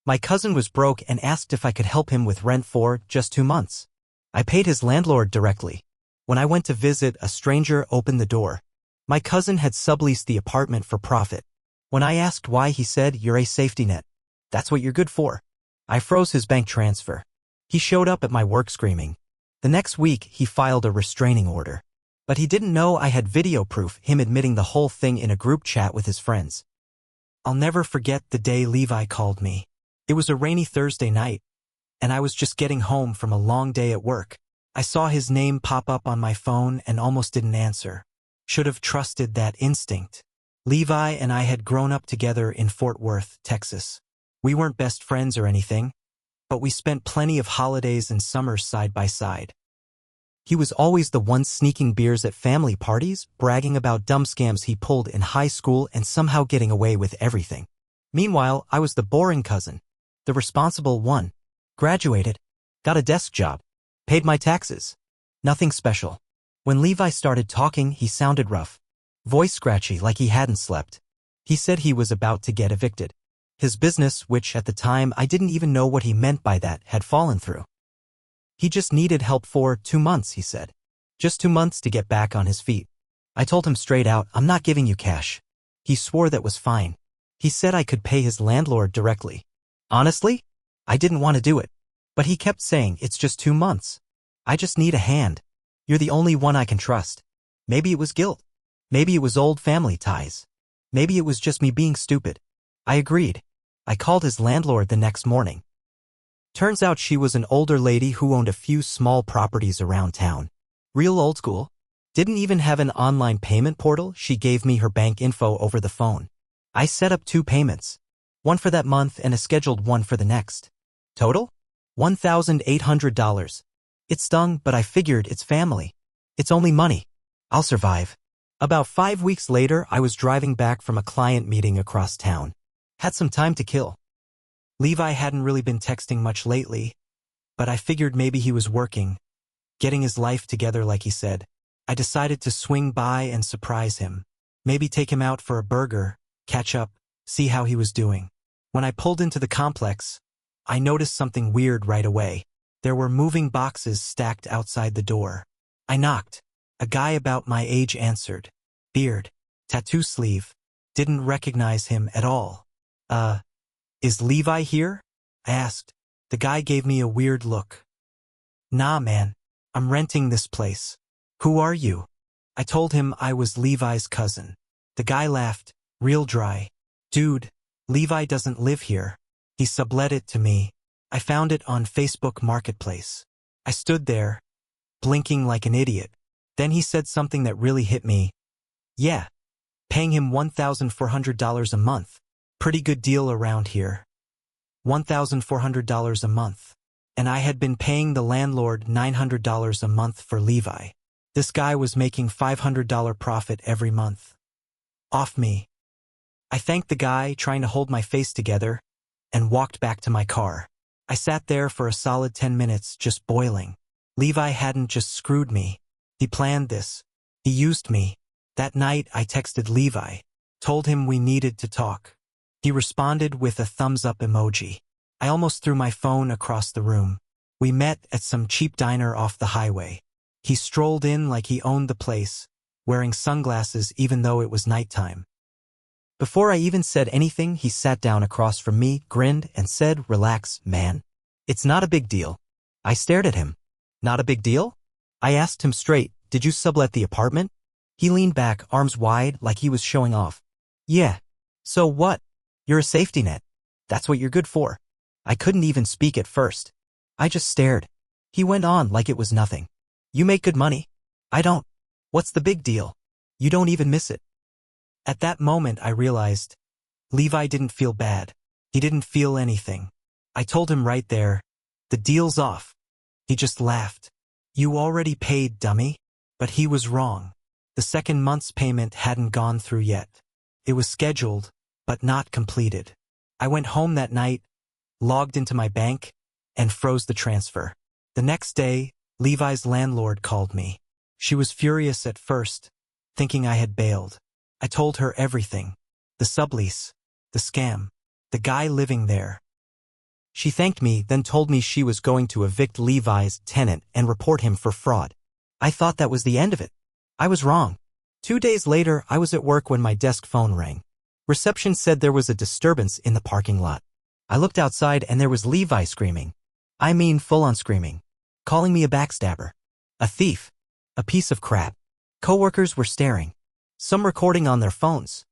My cousin was broke and asked if I could help him with rent for just 2 months. I paid his landlord directly. When I went to visit, a stranger opened the door. My cousin had subleased the apartment for profit. When I asked why, he said, "You're a safety net. That's what you're good for." I froze his bank transfer. He showed up at my work screaming. The next week, he filed a restraining order. But he didn't know I had video proof, him admitting the whole thing in a group chat with his friends. I'll never forget the day Levi called me. It was a rainy Thursday night, and I was just getting home from a long day at work. I saw his name pop up on my phone and almost didn't answer. Should have trusted that instinct. Levi and I had grown up together in Fort Worth, Texas. We weren't best friends or anything, but we spent plenty of holidays and summers side by side. He was always the one sneaking beers at family parties, bragging about dumb scams he pulled in high school and somehow getting away with everything. Meanwhile, I was the boring cousin, the responsible one. Graduated, got a desk job, paid my taxes. Nothing special. When Levi started talking, he sounded rough, voice scratchy like he hadn't slept. He said he was about to get evicted. His business, which at the time I didn't even know what he meant by that, had fallen through. He just needed help for 2 months, he said. Just 2 months to get back on his feet. I told him straight out, "I'm not giving you cash." He swore that was fine. He said I could pay his landlord directly. Honestly, I didn't want to do it. But he kept saying, "It's just 2 months. I just need a hand. You're the only one I can trust." Maybe it was guilt. Maybe it was old family ties. Maybe it was just me being stupid. I agreed. I called his landlord the next morning. Turns out she was an older lady who owned a few small properties around town. Real old school. Didn't even have an online payment portal. She gave me her bank info over the phone. I set up 2 payments. One for that month and a scheduled one for the next. Total? $1,800. It stung, but I figured it's family. It's only money. I'll survive. About 5 weeks later, I was driving back from a client meeting across town. Had some time to kill. Levi hadn't really been texting much lately, but I figured maybe he was working, getting his life together like he said. I decided to swing by and surprise him. Maybe take him out for a burger, catch up, see how he was doing. When I pulled into the complex, I noticed something weird right away. There were moving boxes stacked outside the door. I knocked. A guy about my age answered. Beard, tattoo sleeve. Didn't recognize him at all. Is Levi here?" I asked. The guy gave me a weird look. "Nah, man. I'm renting this place." "Who are you?" I told him I was Levi's cousin. The guy laughed, real dry. "Dude, Levi doesn't live here. He sublet it to me. I found it on Facebook Marketplace." I stood there, blinking like an idiot. Then he said something that really hit me. "Yeah, paying him $1,400 a month. Pretty good deal around here." $1,400 a month. And I had been paying the landlord $900 a month for Levi. This guy was making $500 profit every month. Off me. I thanked the guy, trying to hold my face together, and walked back to my car. I sat there for a solid 10 minutes, just boiling. Levi hadn't just screwed me. He planned this. He used me. That night, I texted Levi, told him we needed to talk. He responded with a thumbs-up emoji. I almost threw my phone across the room. We met at some cheap diner off the highway. He strolled in like he owned the place, wearing sunglasses even though it was nighttime. Before I even said anything, he sat down across from me, grinned, and said, "Relax, man. It's not a big deal." I stared at him. "Not a big deal?" I asked him straight, "Did you sublet the apartment?" He leaned back, arms wide, like he was showing off. "Yeah. So what? You're a safety net. That's what you're good for." I couldn't even speak at first. I just stared. He went on like it was nothing. "You make good money. I don't. What's the big deal? You don't even miss it." At that moment I realized Levi didn't feel bad. He didn't feel anything. I told him right there, "The deal's off." He just laughed. "You already paid, dummy." But he was wrong. The second month's payment hadn't gone through yet. It was scheduled, but not completed. I went home that night, logged into my bank, and froze the transfer. The next day, Levi's landlord called me. She was furious at first, thinking I had bailed. I told her everything. The sublease, the scam, the guy living there. She thanked me, then told me she was going to evict Levi's tenant and report him for fraud. I thought that was the end of it. I was wrong. 2 days later, I was at work when my desk phone rang. Reception said there was a disturbance in the parking lot. I looked outside and there was Levi screaming. I mean full-on screaming. Calling me a backstabber. A thief. A piece of crap. Coworkers were staring. Some recording on their phones.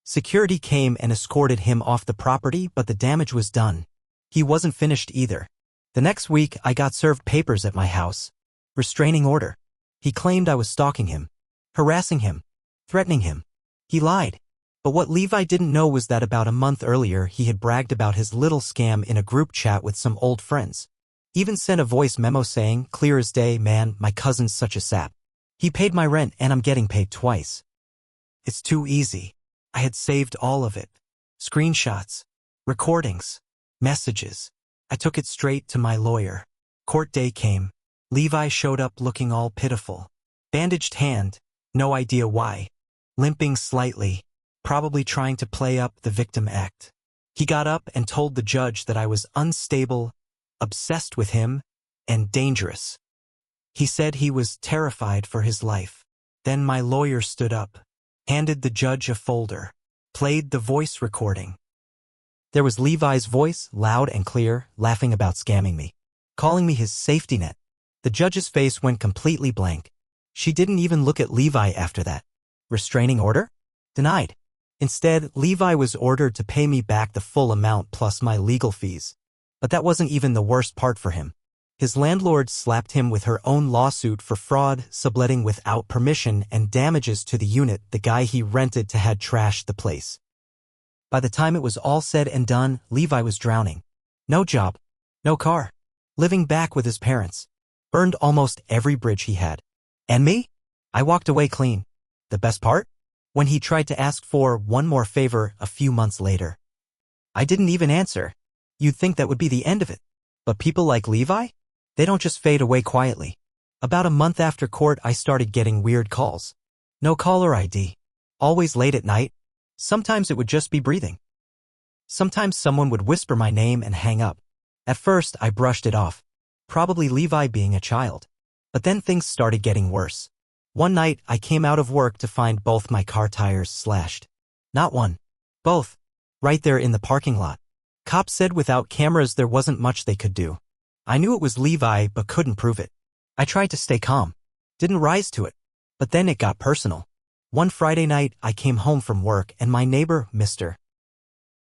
Security came and escorted him off the property, but the damage was done. He wasn't finished either. The next week, I got served papers at my house. Restraining order. He claimed I was stalking him, harassing him, threatening him. He lied. But what Levi didn't know was that about a month earlier he had bragged about his little scam in a group chat with some old friends. Even sent a voice memo saying, "Clear as day, man, my cousin's such a sap. He paid my rent and I'm getting paid twice." It's too easy. I had saved all of it. Screenshots, recordings, messages. I took it straight to my lawyer. Court day came. Levi showed up looking all pitiful. Bandaged hand, no idea why. Limping slightly, probably trying to play up the victim act. He got up and told the judge that I was unstable, obsessed with him, and dangerous. He said he was terrified for his life. Then my lawyer stood up, handed the judge a folder, played the voice recording. There was Levi's voice, loud and clear, laughing about scamming me, calling me his safety net. The judge's face went completely blank. She didn't even look at Levi after that. Restraining order? Denied. Instead, Levi was ordered to pay me back the full amount plus my legal fees. But that wasn't even the worst part for him. His landlord slapped him with her own lawsuit for fraud, subletting without permission, and damages to the unit the guy he rented to had trashed the place. By the time it was all said and done, Levi was drowning. No job. No car. Living back with his parents. Burned almost every bridge he had. And me? I walked away clean. The best part? When he tried to ask for one more favor a few months later. I didn't even answer. You'd think that would be the end of it. But people like Levi? They don't just fade away quietly. About a month after court, I started getting weird calls. No caller ID. Always late at night. Sometimes it would just be breathing. Sometimes someone would whisper my name and hang up. At first, I brushed it off. Probably Levi being a child. But then things started getting worse. One night, I came out of work to find both my car tires slashed. Not one. Both. Right there in the parking lot. Cops said without cameras there wasn't much they could do. I knew it was Levi but couldn't prove it. I tried to stay calm. Didn't rise to it. But then it got personal. One Friday night, I came home from work and my neighbor, Mr.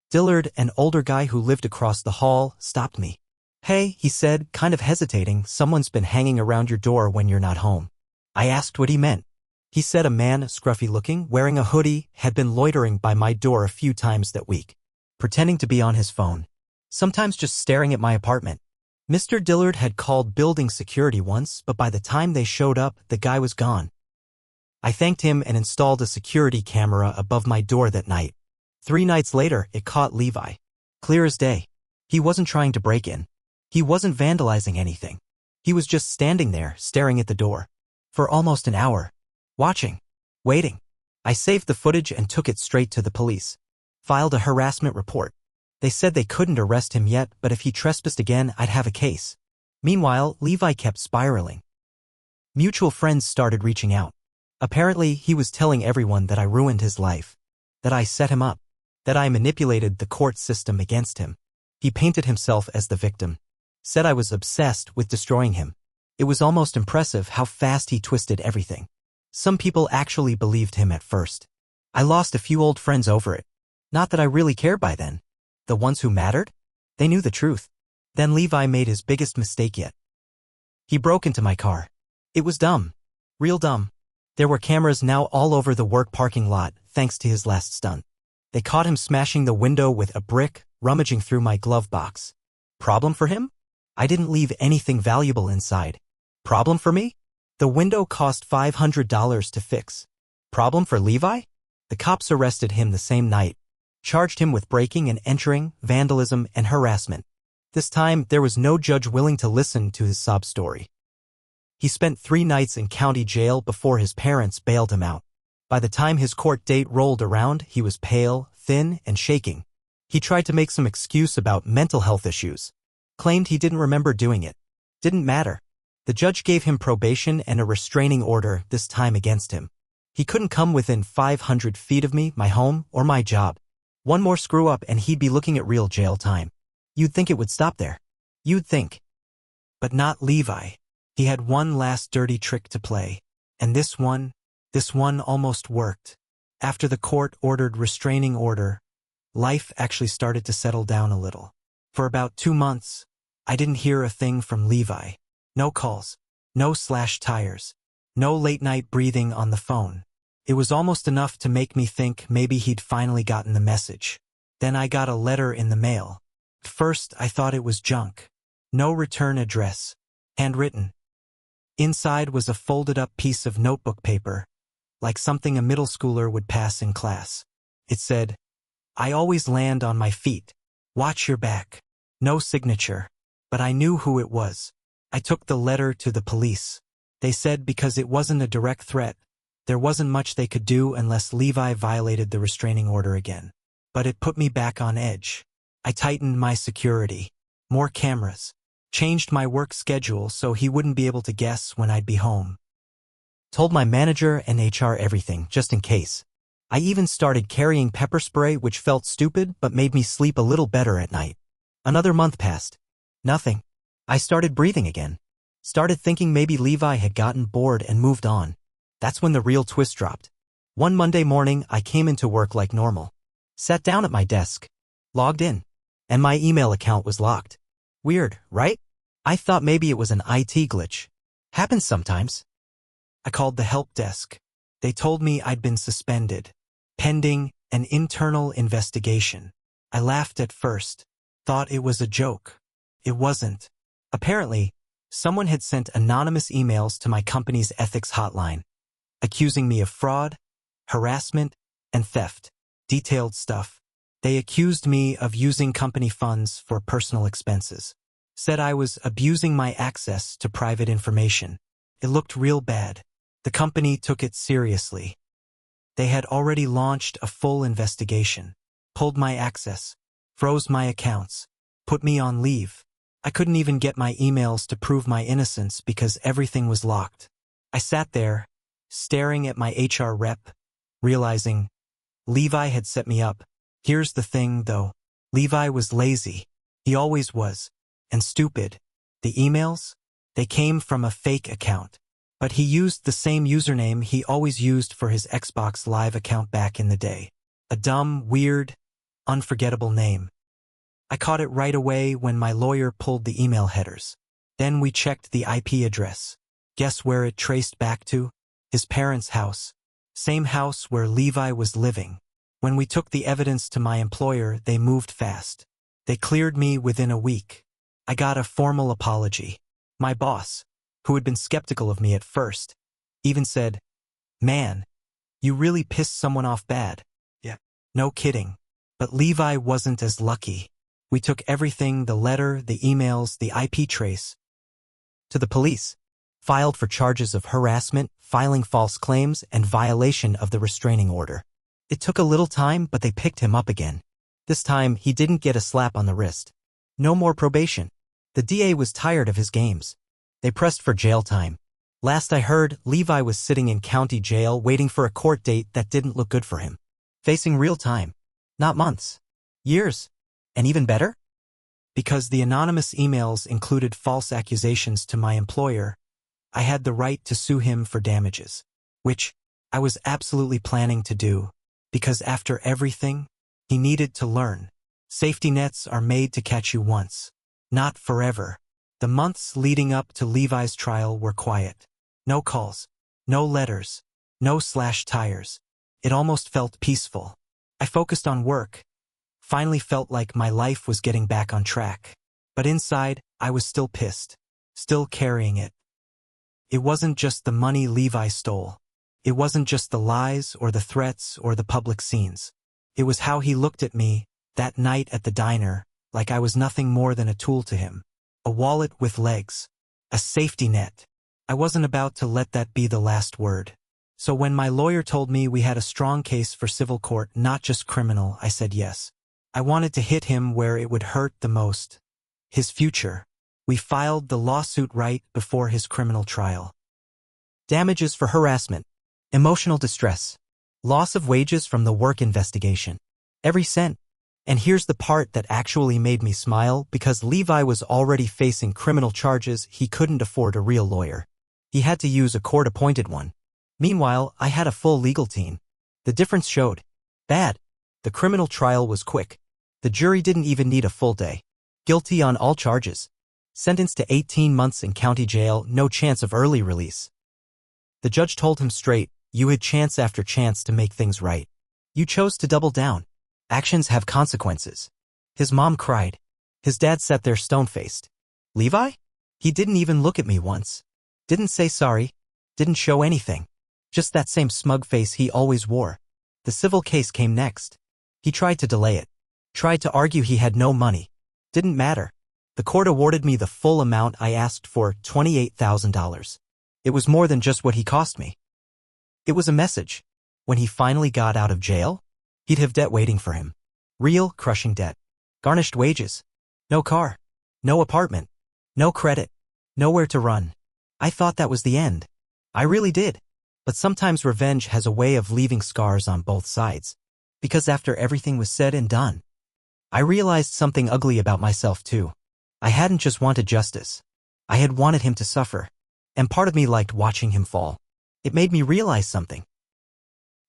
Dillard, an older guy who lived across the hall, stopped me. "Hey," he said, kind of hesitating, "someone's been hanging around your door when you're not home." I asked what he meant. He said a man, scruffy-looking, wearing a hoodie, had been loitering by my door a few times that week, pretending to be on his phone, sometimes just staring at my apartment. Mr. Dillard had called building security once, but by the time they showed up, the guy was gone. I thanked him and installed a security camera above my door that night. 3 nights later, it caught Levi. Clear as day. He wasn't trying to break in. He wasn't vandalizing anything. He was just standing there, staring at the door. For almost an hour. Watching. Waiting. I saved the footage and took it straight to the police. Filed a harassment report. They said they couldn't arrest him yet, but if he trespassed again, I'd have a case. Meanwhile, Levi kept spiraling. Mutual friends started reaching out. Apparently, he was telling everyone that I ruined his life. That I set him up. That I manipulated the court system against him. He painted himself as the victim. Said I was obsessed with destroying him. It was almost impressive how fast he twisted everything. Some people actually believed him at first. I lost a few old friends over it. Not that I really cared by then. The ones who mattered? They knew the truth. Then Levi made his biggest mistake yet. He broke into my car. It was dumb. Real dumb. There were cameras now all over the work parking lot, thanks to his last stunt. They caught him smashing the window with a brick, rummaging through my glove box. Problem for him? I didn't leave anything valuable inside. Problem for me? The window cost $500 to fix. Problem for Levi? The cops arrested him the same night. Charged him with breaking and entering, vandalism, and harassment. This time, there was no judge willing to listen to his sob story. He spent 3 nights in county jail before his parents bailed him out. By the time his court date rolled around, he was pale, thin, and shaking. He tried to make some excuse about mental health issues. Claimed he didn't remember doing it. Didn't matter. The judge gave him probation and a restraining order, this time against him. He couldn't come within 500 feet of me, my home, or my job. One more screw-up and he'd be looking at real jail time. You'd think it would stop there. You'd think. But not Levi. He had one last dirty trick to play. And this one almost worked. After the court-ordered restraining order, life actually started to settle down a little. For about 2 months, I didn't hear a thing from Levi. No calls. No slash tires. No late-night breathing on the phone. It was almost enough to make me think maybe he'd finally gotten the message. Then I got a letter in the mail. At first, I thought it was junk. No return address. Handwritten. Inside was a folded-up piece of notebook paper, like something a middle schooler would pass in class. It said, "I always land on my feet. Watch your back." No signature. But I knew who it was. I took the letter to the police. They said because it wasn't a direct threat, there wasn't much they could do unless Levi violated the restraining order again. But it put me back on edge. I tightened my security. More cameras. Changed my work schedule so he wouldn't be able to guess when I'd be home. Told my manager and HR everything, just in case. I even started carrying pepper spray, which felt stupid but made me sleep a little better at night. Another month passed. Nothing. I started breathing again. Started thinking maybe Levi had gotten bored and moved on. That's when the real twist dropped. One Monday morning, I came into work like normal. Sat down at my desk. Logged in. And my email account was locked. Weird, right? I thought maybe it was an IT glitch. Happens sometimes. I called the help desk. They told me I'd been suspended, pending an internal investigation. I laughed at first. Thought it was a joke. It wasn't. Apparently, someone had sent anonymous emails to my company's ethics hotline, accusing me of fraud, harassment, and theft. Detailed stuff. They accused me of using company funds for personal expenses. Said I was abusing my access to private information. It looked real bad. The company took it seriously. They had already launched a full investigation, pulled my access, froze my accounts, put me on leave. I couldn't even get my emails to prove my innocence because everything was locked. I sat there, staring at my HR rep, realizing Levi had set me up. Here's the thing, though. Levi was lazy. He always was. And stupid. The emails? They came from a fake account. But he used the same username he always used for his Xbox Live account back in the day. A dumb, weird, unforgettable name. I caught it right away when my lawyer pulled the email headers. Then we checked the IP address. Guess where it traced back to? His parents' house. Same house where Levi was living. When we took the evidence to my employer, they moved fast. They cleared me within a week. I got a formal apology. My boss, who had been skeptical of me at first, even said, "Man, you really pissed someone off bad." Yeah. No kidding. But Levi wasn't as lucky. We took everything, the letter, the emails, the IP trace, to the police. Filed for charges of harassment, filing false claims, and violation of the restraining order. It took a little time, but they picked him up again. This time, he didn't get a slap on the wrist. No more probation. The DA was tired of his games. They pressed for jail time. Last I heard, Levi was sitting in county jail waiting for a court date that didn't look good for him. Facing real time. Not months. Years. And even better? Because the anonymous emails included false accusations to my employer, I had the right to sue him for damages. Which I was absolutely planning to do. Because after everything, he needed to learn. Safety nets are made to catch you once. Not forever. The months leading up to Levi's trial were quiet. No calls. No letters. No slash tires. It almost felt peaceful. I focused on work. Finally felt like my life was getting back on track. But inside, I was still pissed. Still carrying it. It wasn't just the money Levi stole. It wasn't just the lies or the threats or the public scenes. It was how he looked at me, that night at the diner, like I was nothing more than a tool to him. A wallet with legs. A safety net. I wasn't about to let that be the last word. So when my lawyer told me we had a strong case for civil court, not just criminal, I said yes. I wanted to hit him where it would hurt the most. His future. We filed the lawsuit right before his criminal trial. Damages for harassment, emotional distress, loss of wages from the work investigation. Every cent. And here's the part that actually made me smile, because Levi was already facing criminal charges. He couldn't afford a real lawyer. He had to use a court-appointed one. Meanwhile, I had a full legal team. The difference showed. Bad. The criminal trial was quick. The jury didn't even need a full day. Guilty on all charges. Sentenced to 18 months in county jail, no chance of early release. The judge told him straight, you had chance after chance to make things right. You chose to double down. Actions have consequences. His mom cried. His dad sat there stone-faced. Levi? He didn't even look at me once. Didn't say sorry. Didn't show anything. Just that same smug face he always wore. The civil case came next. He tried to delay it. Tried to argue he had no money. Didn't matter. The court awarded me the full amount I asked for, $28,000. It was more than just what he cost me. It was a message. When he finally got out of jail, he'd have debt waiting for him. Real, crushing debt. Garnished wages. No car. No apartment. No credit. Nowhere to run. I thought that was the end. I really did. But sometimes revenge has a way of leaving scars on both sides. Because after everything was said and done, I realized something ugly about myself too. I hadn't just wanted justice. I had wanted him to suffer. And part of me liked watching him fall. It made me realize something.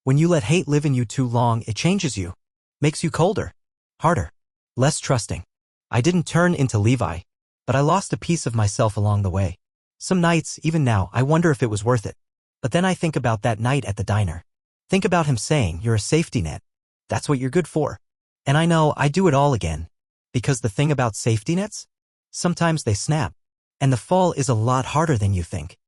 When you let hate live in you too long, it changes you. Makes you colder. Harder. Less trusting. I didn't turn into Levi, but I lost a piece of myself along the way. Some nights, even now, I wonder if it was worth it. But then I think about that night at the diner. Think about him saying, you're a safety net. That's what you're good for. And I know I'd do it all again. Because the thing about safety nets? Sometimes they snap. And the fall is a lot harder than you think.